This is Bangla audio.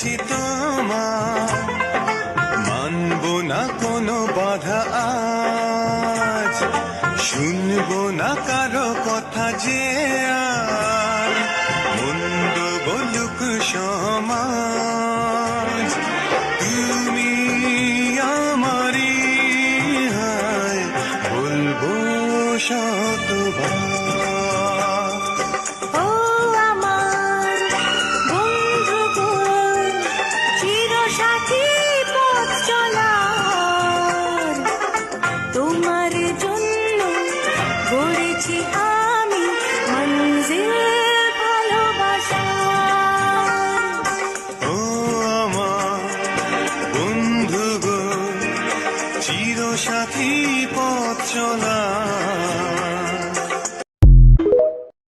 বলেছি তোমার, মানব না কোনো বাধা আজ, শুনবো না কারো কথা যে